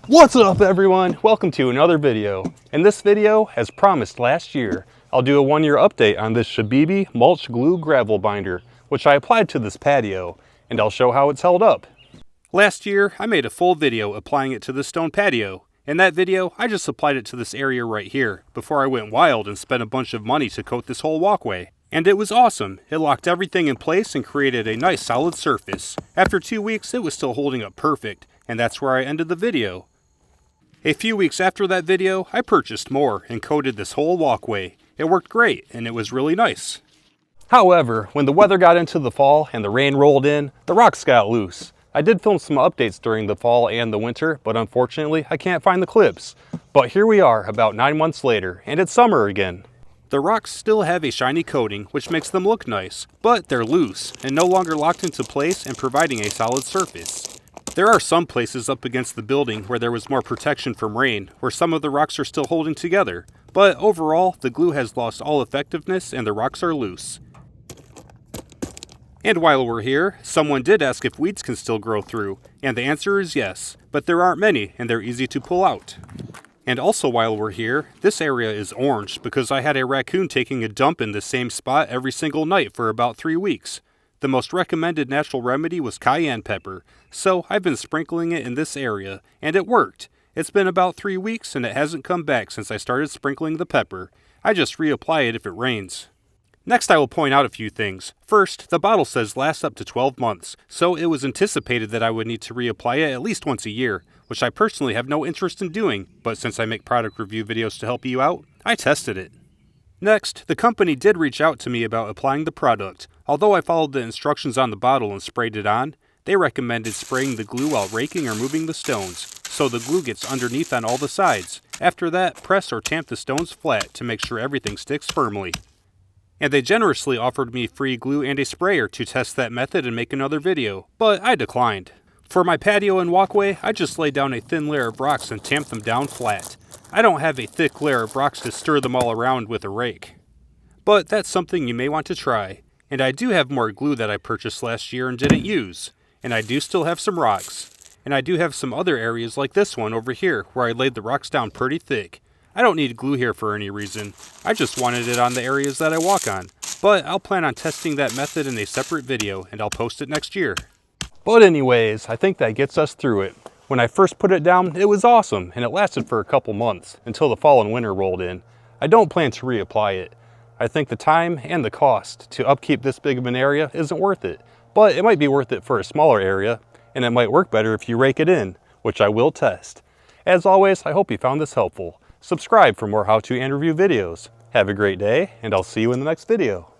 What's up everyone? Welcome to another video. In this video, as promised last year, I'll do a 1-year update on this Shabibi Mulch Glue Gravel Binder, which I applied to this patio, and I'll show how it's held up. Last year, I made a full video applying it to the stone patio. In that video, I just applied it to this area right here, before I went wild and spent a bunch of money to coat this whole walkway. And it was awesome. It locked everything in place and created a nice solid surface. After 2 weeks, it was still holding up perfect, and that's where I ended the video. A few weeks after that video, I purchased more and coated this whole walkway. It worked great, and it was really nice. However, when the weather got into the fall and the rain rolled in, the rocks got loose. I did film some updates during the fall and the winter, but unfortunately, I can't find the clips. But here we are, about 9 months later, and it's summer again. The rocks still have a shiny coating, which makes them look nice, but they're loose and no longer locked into place and providing a solid surface. There are some places up against the building where there was more protection from rain, where some of the rocks are still holding together, but overall, the glue has lost all effectiveness and the rocks are loose. And while we're here, someone did ask if weeds can still grow through, and the answer is yes, but there aren't many and they're easy to pull out. And also while we're here, this area is orange because I had a raccoon taking a dump in the same spot every single night for about 3 weeks. The most recommended natural remedy was cayenne pepper, so I've been sprinkling it in this area, and it worked. It's been about 3 weeks and it hasn't come back since I started sprinkling the pepper. I just reapply it if it rains. Next, I will point out a few things. First, the bottle says lasts up to 12 months, so it was anticipated that I would need to reapply it at least once a year, which I personally have no interest in doing, but since I make product review videos to help you out, I tested it. Next, the company did reach out to me about applying the product. Although I followed the instructions on the bottle and sprayed it on, they recommended spraying the glue while raking or moving the stones, so the glue gets underneath on all the sides. After that, press or tamp the stones flat to make sure everything sticks firmly. And they generously offered me free glue and a sprayer to test that method and make another video, but I declined. For my patio and walkway, I just laid down a thin layer of rocks and tamped them down flat. I don't have a thick layer of rocks to stir them all around with a rake. But that's something you may want to try. And I do have more glue that I purchased last year and didn't use. And I do still have some rocks. And I do have some other areas like this one over here where I laid the rocks down pretty thick. I don't need glue here for any reason. I just wanted it on the areas that I walk on. But I'll plan on testing that method in a separate video and I'll post it next year. But anyways, I think that gets us through it. When I first put it down, it was awesome and it lasted for a couple months until the fall and winter rolled in. I don't plan to reapply it. I think the time and the cost to upkeep this big of an area isn't worth it, but it might be worth it for a smaller area, and it might work better if you rake it in, which I will test. As always, I hope you found this helpful. Subscribe for more how-to and review videos. Have a great day, and I'll see you in the next video.